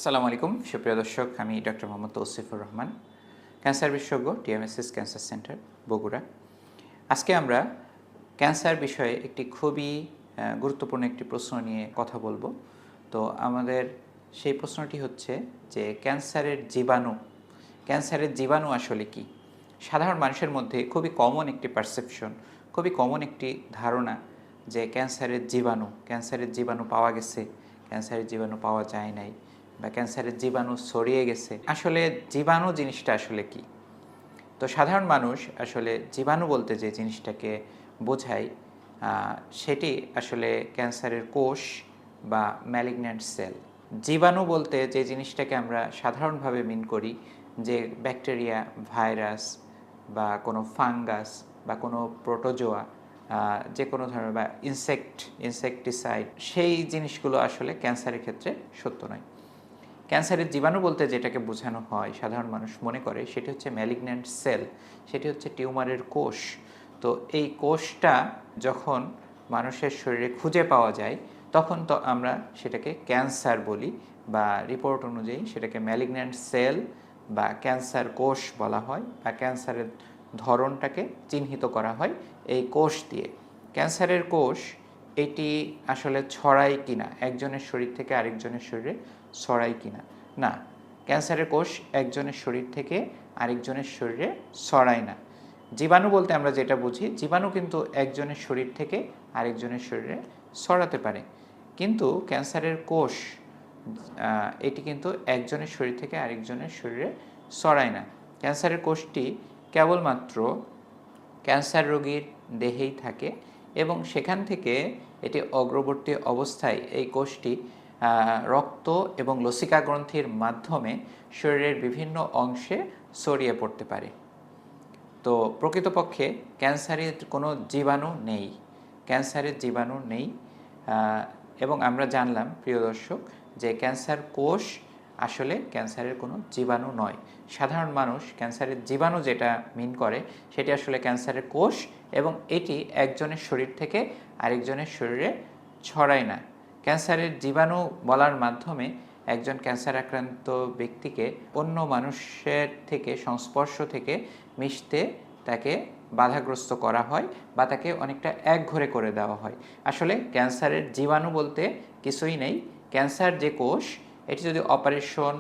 আসসালামু আলাইকুম সুপ্রিয় দর্শক, আমি ডক্টর মোহাম্মদ তৌসিফুর রহমান, ক্যান্সার বিশেষজ্ঞ, টিএমএসএস ক্যান্সার সেন্টার, বগুড়া। আজকে আমরা ক্যান্সার বিষয়ে একটি খুবই গুরুত্বপূর্ণ একটি প্রশ্ন নিয়ে কথা বলবো। তো আমাদের সেই প্রশ্নটি হচ্ছে যে ক্যান্সারের জীবাণু আসলে কি? সাধারণ মানুষের মধ্যে খুবই কমন একটি পারসেপশন, খুবই কমন একটি ধারণা যে ক্যান্সারের জীবাণু পাওয়া গেছে, ক্যান্সারের জীবাণু পাওয়া যায় নাই, বা ক্যান্সারের জীবাণু ছড়িয়ে গেছে। আসলে জীবাণু জিনিসটা আসলে কি? তো সাধারণ মানুষ আসলে জীবাণু বলতে যে জিনিসটাকে বোঝায় সেটি আসলে ক্যান্সারের কোষ বা ম্যালিগন্যান্ট সেল। জীবাণু বলতে যে জিনিসটাকে আমরা সাধারণভাবে মিন করি যে ব্যাকটেরিয়া, ভাইরাস বা কোনো ফাঙ্গাস বা কোনো প্রোটোজোয়া, যে কোনো ধরনের, বা ইনসেকটিসাইড, সেই জিনিসগুলো আসলে ক্যান্সারের ক্ষেত্রে সত্য নয়। ক্যান্সারের জীবাণু বলতে যেটাকে বোঝানো হয়, সাধারণ মানুষ মনে করে, সেটি হচ্ছে ম্যালিগন্যান্ট সেল, সেটি হচ্ছে টিউমারের কোষ। তো এই কোষটা যখন মানুষের শরীরে খুঁজে পাওয়া যায় তখন তো আমরা সেটাকে ক্যান্সার বলি, বা রিপোর্ট অনুযায়ী সেটাকে ম্যালিগন্যান্ট সেল বা ক্যান্সার কোষ বলা হয়, বা ক্যান্সারের ধরনটাকে চিহ্নিত করা হয় এই কোষ দিয়ে। ক্যান্সারের কোষ এটি আসলে ছড়ায় কিনা, একজনের শরীর থেকে আরেকজনের শরীরে ছড়ায় কিনা? না, ক্যান্সারের কোষ একজনের শরীর থেকে আরেকজনের শরীরে ছড়ায় না। জীবাণু বলতে আমরা যেটা বুঝি, জীবাণু কিন্তু একজনের শরীর থেকে আরেকজনের শরীরে ছড়াতে পারে, কিন্তু ক্যান্সারের কোষ এটি কিন্তু একজনের শরীর থেকে আরেকজনের শরীরে ছড়ায় না। ক্যান্সারের কোষটি কেবলমাত্র ক্যান্সার রোগীর দেহেই থাকে এবং সেখান থেকে এটি অগ্রবর্তী অবস্থায় এই কোষটি রক্ত এবং লসিকা গ্রন্থির মাধ্যমে শরীরের বিভিন্ন অংশে ছড়িয়ে পড়তে পারে। তো প্রকৃতপক্ষে ক্যান্সারের কোনো জীবাণু নেই, এবং আমরা জানলাম প্রিয় দর্শক যে ক্যান্সার কোষ আসলে ক্যান্সারের কোনো জীবাণু নয়। সাধারণ মানুষ ক্যান্সারের জীবাণু যেটা মিন করে সেটি আসলে ক্যান্সারের কোষ, এবং এটি একজনের শরীর থেকে আরেকজনের শরীরে ছড়ায় না। ক্যান্সারের জীবাণু বলার মাধ্যমে একজন ক্যান্সার আক্রান্ত ব্যক্তিকে অন্য মানুষের থেকে, সংস্পর্শ থেকে মিশতে তাকে বাধাগ্রস্ত করা হয়, বা তাকে অনেকটা একঘরে করে দেওয়া হয়। আসলে ক্যান্সারের জীবাণু বলতে কিছুই নেই। ক্যান্সার যে কোষ, এটি যদি অপারেশন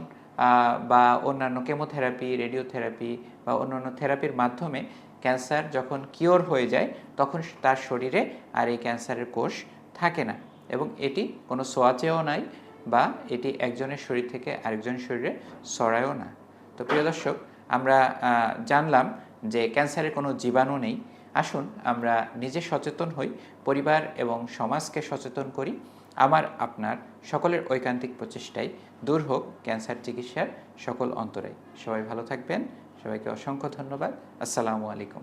বা অন্যান্য কেমোথেরাপি, রেডিওথেরাপি বা অন্যান্য থেরাপির মাধ্যমে ক্যান্সার যখন কিওর হয়ে যায় তখন তার শরীরে আর এই ক্যান্সারের কোষ থাকে না, এবং এটি কোনো ছোঁয়াচেও নাই, বা এটি একজনের শরীর থেকে আরেকজনের শরীরে ছড়ায়ও না। তো প্রিয় দর্শক, আমরা জানলাম যে ক্যান্সারের কোনো জীবাণু নেই। আসুন আমরা নিজে সচেতন হই, পরিবার এবং সমাজকে সচেতন করি। আমার আপনার সকলের ঐকান্তিক প্রচেষ্টায় দূর হোক ক্যান্সার চিকিৎসার সকল অন্তরায়। সবাই ভালো থাকবেন, সবাইকে অসংখ্য ধন্যবাদ। আসসালামু আলাইকুম।